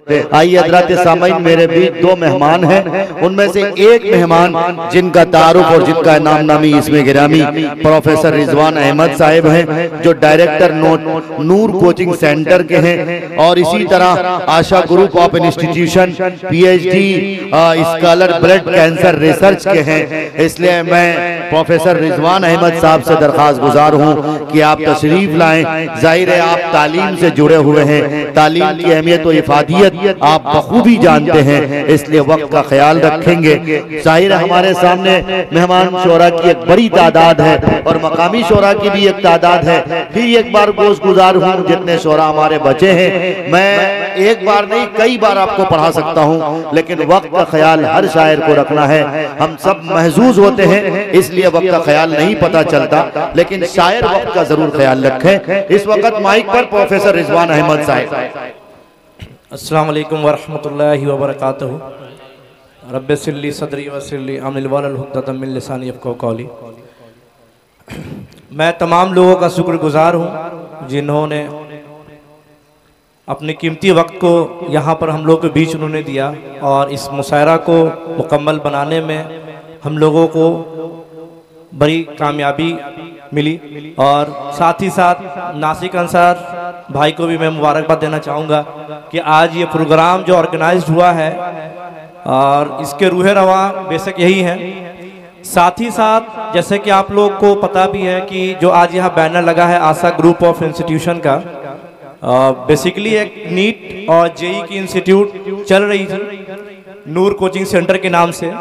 आइए हज़रात सामीन, मेरे बीच दो मेहमान हैं, उनमें से एक मेहमान जिनका तारुफ और जिनका नाम नामी इसमें गिरामी प्रोफेसर रिजवान अहमद साहिब हैं, जो डायरेक्टर नूर कोचिंग सेंटर के हैं और इसी तरह Asha group of institution PhD scholar blood cancer research के हैं। इसलिए मैं प्रोफेसर रिजवान अहमद साहब से दरख्वास्त गुजार हूँ कि आप तशरीफ लाएं। जाहिर है आप तालीम से जुड़े हुए हैं, तालीम की अहमियत और इफादियत आप बखूबी जानते हैं, इसलिए वक्त का ख्याल रखेंगे। जाहिर है हमारे सामने मेहमान शोरा की एक बड़ी तादाद है और मकामी शोरा की भी एक तादाद है। फिर एक बार गोश गुजार हूँ, जितने शोरा हमारे बचे हैं मैं एक बार नहीं कई बार आपको पढ़ा सकता हूँ, लेकिन वक्त का ख्याल हर शायर को रखना है। हम सब महजूज होते हैं इसलिए वक्त का ख्याल नहीं पता चलता, लेकिन शायर वक्त का जरूर ख्याल रखें। इस वक्त माइक पर प्रोफेसर रिजवान अहमद साहब। अस्सलाम वालेकुम वरहमतुल्लाहि वबरकातुहू। रब्बि सिल्ली सदरी वसिल्ली अमल वलल हुक्दतम मिन लिसानी यफ़क़हू क़ौली। मैं तमाम लोगों का शुक्रगुजार हूँ जिन्होंने अपने कीमती वक्त को यहाँ पर हम लोग के बीच उन्होंने दिया और इस मुशायरा को मुकम्मल बनाने में हम लोगों को बड़ी कामयाबी मिली। और साथ ही साथ नासिक अंसार भाई को भी मैं मुबारकबाद देना चाहूँगा कि आज ये प्रोग्राम जो ऑर्गेनाइज्ड हुआ है और इसके रूह रवा बेशक यही है। साथ ही साथ जैसे कि आप लोग को पता भी है कि जो आज यहाँ बैनर लगा है आशा ग्रुप ऑफ इंस्टीट्यूशन का, बेसिकली एक नीट और जेई की इंस्टीट्यूट चल रही थी नूर कोचिंग सेंटर के नाम से।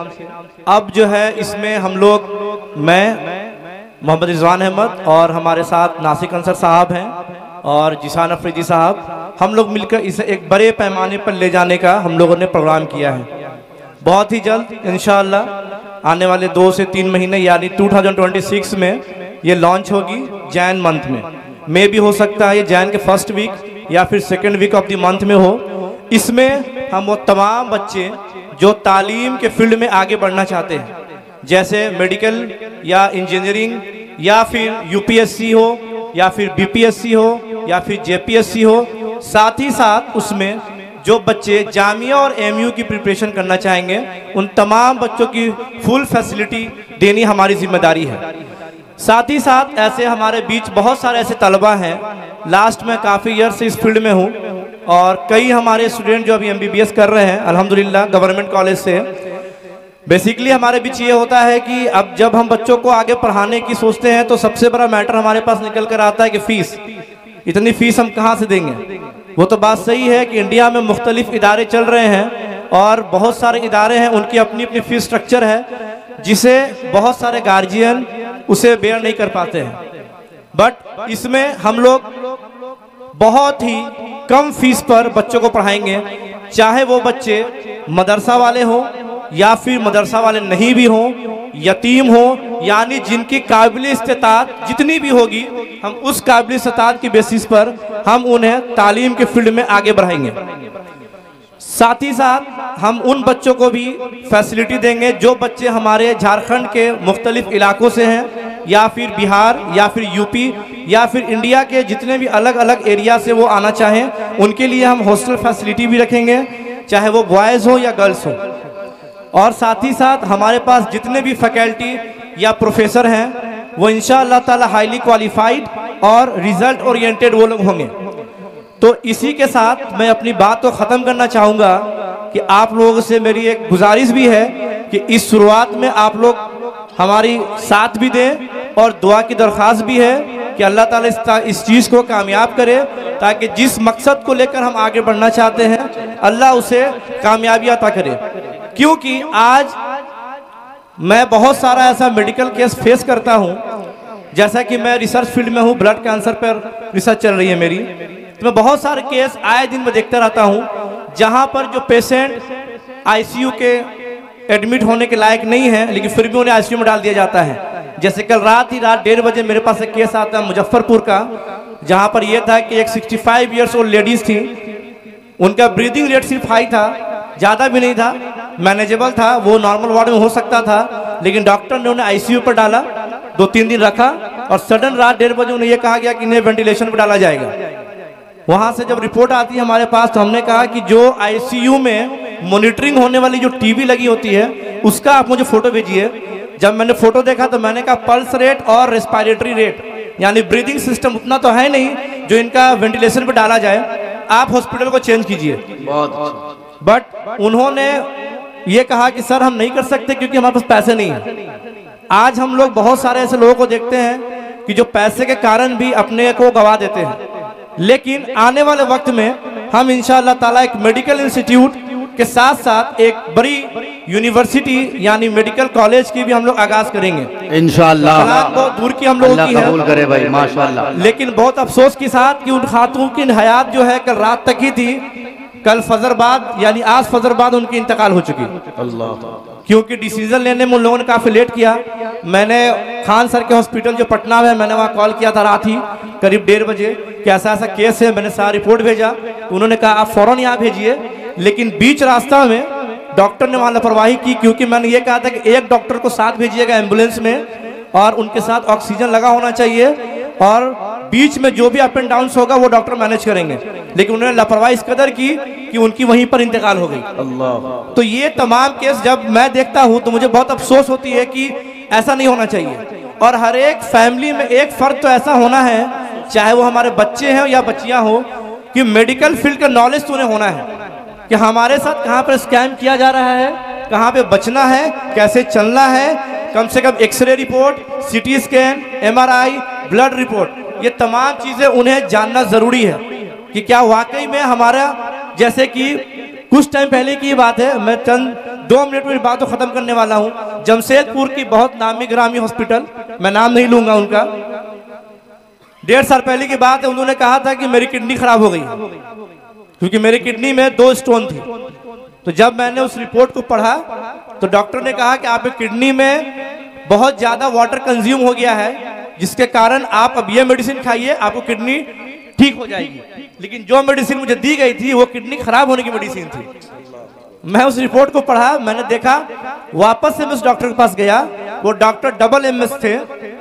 अब जो है इसमें हम लोग, मैं मोहम्मद रिजवान अहमद और हमारे साथ नासिक अंसर साहब हैं और जिसान अफरीदी साहब, हम लोग मिलकर इसे एक बड़े पैमाने पर ले जाने का हम लोगों ने प्रोग्राम किया है। बहुत ही जल्द इंशाअल्लाह आने वाले 2 से 3 महीने यानी 2026 में ये लॉन्च होगी। जैन मंथ में भी हो सकता है, ये जैन के फर्स्ट वीक या फिर second week of the month में हो। इसमें हम वो तमाम बच्चे जो तालीम के फील्ड में आगे बढ़ना चाहते हैं, जैसे मेडिकल या इंजीनियरिंग या फिर UPSC हो या फिर BPSC हो या फिर JPSC हो, साथ ही साथ उसमें जो बच्चे जामिया और MU की प्रिपरेशन करना चाहेंगे उन तमाम बच्चों की फुल फैसिलिटी देनी हमारी जिम्मेदारी है। साथ ही साथ ऐसे हमारे बीच बहुत सारे ऐसे तलबा हैं, लास्ट में काफ़ी ईयर से इस फील्ड में हूँ और कई हमारे स्टूडेंट जो अभी MBBS कर रहे हैं अल्हम्दुलिल्लाह गवर्नमेंट कॉलेज से। बेसिकली हमारे बीच ये होता है कि अब जब हम बच्चों को आगे पढ़ाने की सोचते हैं तो सबसे बड़ा मैटर हमारे पास निकल कर आता है कि फ़ीस, इतनी फ़ीस हम कहाँ से देंगे। वो तो बात सही है कि इंडिया में मुख्तलिफ इदारे चल रहे हैं और बहुत सारे इदारे हैं, उनकी अपनी अपनी फ़ीस स्ट्रक्चर है जिसे बहुत सारे गार्जियन उसे बेयर नहीं कर पाते हैं। बट इसमें हम लोग बहुत ही कम फीस पर बच्चों को पढ़ाएंगे, चाहे वो बच्चे मदरसा वाले हों या फिर मदरसा वाले नहीं भी हों, यतीम हो, यानी जिनकी काबिल इस्तेताअत जितनी भी होगी हम उस काबिल इस्तेताअत की बेसिस पर हम उन्हें तालीम के फील्ड में आगे बढ़ाएंगे। साथ ही साथ हम उन बच्चों को भी फैसिलिटी देंगे जो बच्चे हमारे झारखंड के मुख्तलिफ इलाकों से हैं या फिर बिहार या फिर यूपी या फिर इंडिया के जितने भी अलग अलग एरिया से वो आना चाहें, उनके लिए हम हॉस्टल फैसिलिटी भी रखेंगे, चाहे वो बॉयज़ हो या गर्ल्स हो। और साथ ही साथ हमारे पास जितने भी फैकल्टी या प्रोफेसर हैं वो इंशाअल्लाह ताला हाईली क्वालिफाइड और रिजल्ट ओरिएंटेड वो लोग होंगे। तो इसी के साथ मैं अपनी बात को ख़त्म करना चाहूँगा कि आप लोगों से मेरी एक गुजारिश भी है कि इस शुरुआत में आप लोग हमारी साथ भी दें और दुआ की दरख्वास्त भी है कि अल्लाह ताला इस चीज़ को कामयाब करे ताकि जिस मकसद को लेकर हम आगे बढ़ना चाहते हैं अल्लाह उसे कामयाबी अता करे। क्योंकि आज मैं बहुत सारा ऐसा मेडिकल केस फेस करता हूँ, जैसा कि मैं रिसर्च फील्ड में हूँ, ब्लड कैंसर पर रिसर्च चल रही है मेरी, तो मैं बहुत सारे केस आए दिन में देखता रहता हूँ जहाँ पर जो पेशेंट ICU के एडमिट होने के लायक नहीं है लेकिन फिर भी उन्हें ICU में डाल दिया जाता है। जैसे कल रात 1:30 बजे मेरे पास एक केस आता है मुजफ्फरपुर का, जहाँ पर यह था कि एक 65 ईयर्स ओल्ड लेडीज़ थी, उनका ब्रीदिंग रेट सिर्फ हाई था, ज़्यादा भी नहीं था, मैनेजेबल था, वो नॉर्मल वार्ड में हो सकता था, लेकिन डॉक्टर ने उन्हें ICU पर डाला, 2-3 दिन रखा और सडन रात 1:30 बजे उन्हें यह कहा गया कि इन्हें वेंटिलेशन पर डाला जाएगा। वहाँ से जब रिपोर्ट आती है हमारे पास तो हमने कहा कि जो आईसीयू में मॉनिटरिंग होने वाली जो टीवी लगी होती है उसका आप मुझे फ़ोटो भेजिए। जब मैंने फ़ोटो देखा तो मैंने कहा पल्स रेट और रेस्पिरेटरी रेट यानी ब्रीदिंग सिस्टम उतना तो है नहीं जो इनका वेंटिलेशन पे डाला जाए, आप हॉस्पिटल को चेंज कीजिए। बट उन्होंने ये कहा कि सर हम नहीं कर सकते क्योंकि हमारे पास पैसे नहीं है। आज हम लोग बहुत सारे ऐसे लोगों को देखते हैं कि जो पैसे के कारण भी अपने को गवा देते हैं, लेकिन आने वाले वक्त में हम इंशाअल्लाह ताला एक मेडिकल इंस्टीट्यूट के साथ साथ एक बड़ी यूनिवर्सिटी यानी मेडिकल कॉलेज की भी हम लोग आगाज करेंगे इंशाअल्लाह। बहुत दूर की हम लोगों की है, कबूल करे भाई माशाअल्लाह। लेकिन बहुत अफसोस के साथ कि उन खातून की हयात जो है कल रात तक ही थी, कल फजर बाद यानी आज फजर बाद उनकी इंतकाल हो चुकी। अल्लाह, क्योंकि डिसीजन लेने में उन लोगों ने काफ़ी लेट किया। मैंने खान सर के हॉस्पिटल जो पटना में, मैंने वहाँ कॉल किया था रात ही करीब 1:30 बजे कि ऐसा ऐसा केस है। मैंने सारा रिपोर्ट भेजा, उन्होंने कहा आप फ़ौरन यहाँ भेजिए। लेकिन बीच रास्ता में डॉक्टर ने वहाँ लापरवाही की, क्योंकि मैंने ये कहा था कि एक डॉक्टर को साथ भेजिएगा एम्बुलेंस में और उनके साथ ऑक्सीजन लगा होना चाहिए और बीच में जो भी अप एंड डाउन होगा वो डॉक्टर मैनेज करेंगे। लेकिन उन्होंने लापरवाही इस कदर की कि उनकी वहीं पर इंतकाल हो गई। अल्लाह। तो ये तमाम केस जब मैं देखता हूँ तो मुझे बहुत अफसोस होती है कि ऐसा नहीं होना चाहिए। और हर एक फैमिली में एक फर्द तो ऐसा होना है, चाहे वो हमारे बच्चे हैं या बच्चियां हो, कि मेडिकल फील्ड का नॉलेज तो उन्हें होना है कि हमारे साथ कहाँ पर स्कैम किया जा रहा है, कहाँ पे बचना है, कैसे चलना है। कम से कम x ray report, CT scan, MRI, blood report, ये तमाम चीज़ें उन्हें जानना ज़रूरी है कि क्या वाकई में हमारा, जैसे कि कुछ टाइम पहले की बात है, मैं चंद 2 मिनट में बात को ख़त्म करने वाला हूँ। जमशेदपुर की बहुत नामी ग्रामी हॉस्पिटल, मैं नाम नहीं लूँगा उनका, 1.5 साल पहले की बात है। उन्होंने कहा था कि मेरी किडनी खराब हो गई क्योंकि मेरी किडनी में 2 स्टोन थी। तो जब मैंने उस रिपोर्ट को पढ़ा तो डॉक्टर ने कहा कि आपकी किडनी में बहुत ज़्यादा वाटर कंज्यूम हो गया है, जिसके कारण आप अब ये मेडिसिन खाइए, आपको किडनी ठीक हो जाएगी। लेकिन जो मेडिसिन मुझे दी गई थी वो किडनी खराब होने की मेडिसिन थी। मैं उस रिपोर्ट को पढ़ा, मैंने देखा, वापस से मैं उस डॉक्टर के पास गया। वो डॉक्टर MS थे।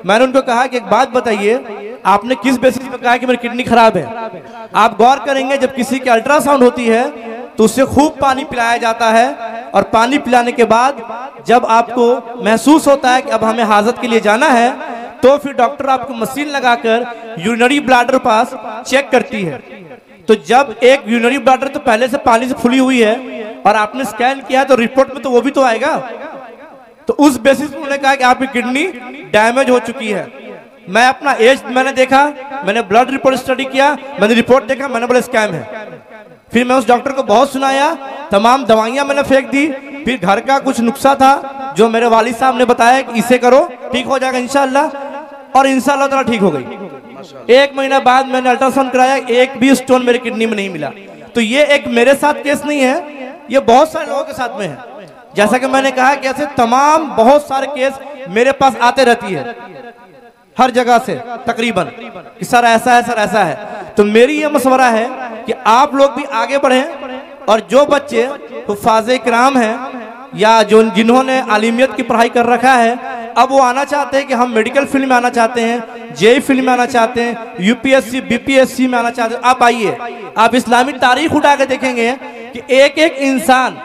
मैंने उनको कहा कि एक बात बताइए, आपने किस बेसिस पे कहा कि मेरी किडनी खराब है? आप गौर करेंगे जब किसी की अल्ट्रासाउंड होती है तो उससे खूब पानी पिलाया जाता है और पानी पिलाने के बाद जब आपको महसूस होता है कि अब हमें हाजत के लिए जाना है तो फिर डॉक्टर आपको मशीन लगाकर यूरिनरी ब्लैडर पास चेक करती है। तो जब एक यूरिनरी ब्लैडर तो पहले से पानी से फुली हुई है और आपने स्कैन किया तो रिपोर्ट में तो वो भी तो आएगा। तो उस बेसिस पर उन्होंने कहा कि आपकी किडनी डैमेज हो चुकी है। मैं अपना एज मैंने देखा, मैंने ब्लड रिपोर्ट स्टडी किया, मैंने रिपोर्ट देखा, मैंने बोला स्कैम है। फिर मैं उस डॉक्टर को बहुत सुनाया, तमाम दवाइयां मैंने फेंक दी। फिर घर का कुछ नुस्खा था जो मेरे वालिद साहब ने बताया कि इसे करो ठीक हो जाएगा इंशाल्लाह, और इंशाल्लाह ताला ठीक हो गई। 1 महीना बाद मैंने अल्ट्रासाउंड कराया, एक भी स्टोन मेरी किडनी में नहीं मिला। तो ये एक मेरे साथ केस नहीं है, ये बहुत सारे लोगों के साथ में है। जैसा कि मैंने कहा कि ऐसे तमाम बहुत सारे केस मेरे पास आते रहती है हर जगह से तकरीबन कि सर ऐसा है, सर ऐसा है। तो मेरी ये मशवरा है कि आप लोग भी आगे बढ़ें और जो बच्चे हुफ़ाज़े किराम हैं या जो जिन्होंने आलिमियत की पढ़ाई कर रखा है, अब वो आना चाहते हैं कि हम मेडिकल फील्ड में आना चाहते हैं, जेई फील्ड में आना चाहते हैं, यूपीएससी बीपीएससी में आना चाहते हैं, आप आइए। आप इस्लामिक तारीख उठा के देखेंगे कि एक एक इंसान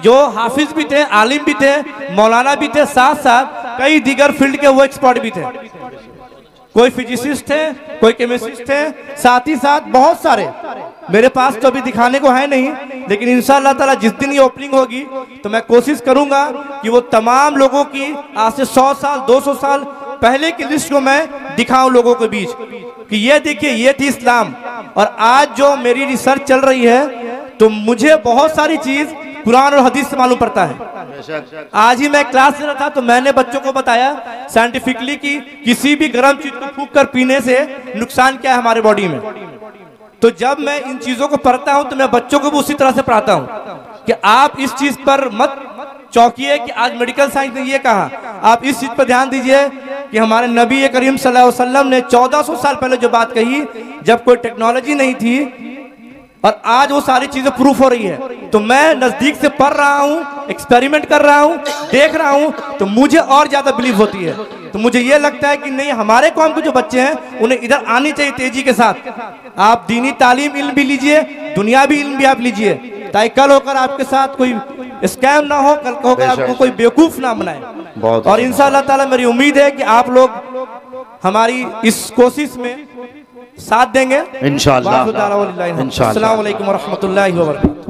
जो हाफिज भी थे, आलिम भी थे, मौलाना भी थे, साथ साथ कई दीगर फील्ड के वो एक्सपर्ट भी थे। कोई फिजिसिस्ट थे, कोई केमिस्ट्रिस्ट थे, साथ ही साथ बहुत सारे मेरे पास तो अभी दिखाने को है नहीं, लेकिन इंशाअल्लाह ताला जिस दिन ये ओपनिंग होगी तो मैं कोशिश करूंगा कि वो तमाम लोगों की आज से 100 साल 200 साल पहले की लिस्ट को मैं दिखाऊं लोगों के बीच कि ये देखिए ये थी इस्लाम। और आज जो मेरी रिसर्च चल रही है तो मुझे बहुत सारी चीज कुरान और हदीस से मालूम पड़ता है। आज ही मैं क्लास ले रहा था तो मैंने बच्चों को बताया साइंटिफिकली कि किसी भी गर्म चीज को फूंक कर पीने से नुकसान क्या है हमारे बॉडी में। तो जब मैं इन चीजों को पढ़ता हूं तो मैं बच्चों को भी उसी तरह से पढ़ाता हूं कि आप इस चीज पर मत चौंकिए कि आज मेडिकल साइंस ने ये कहा, आप इस चीज पर ध्यान दीजिए कि हमारे नबी करीम सल्लल्लाहु अलैहि वसल्लम ने 1400 साल पहले जो बात कही, जब कोई टेक्नोलॉजी नहीं थी, और आज वो सारी चीजें प्रूफ हो रही है। तो मैं नज़दीक से पढ़ रहा हूँ, एक्सपेरिमेंट कर रहा हूँ, देख रहा हूँ, तो मुझे और ज़्यादा बिलीव होती है। तो मुझे ये लगता है कि नहीं, हमारे कौम के जो बच्चे हैं उन्हें इधर आनी चाहिए तेजी के साथ। आप दीनी तालीम इल्म भी लीजिए, दुनियावी इल्म भी आप लीजिए, ताकि कल होकर आपके साथ कोई स्कैम ना हो, कल होकर आपको कोई बेवकूफ़ ना बनाए। और इंशाअल्लाह ताला मेरी उम्मीद है कि आप लोग हमारी इस कोशिश में साथ देंगे इंशाअल्लाह। अस्सलामु अलैकुम व रहमतुल्लाहि व बरकातहू।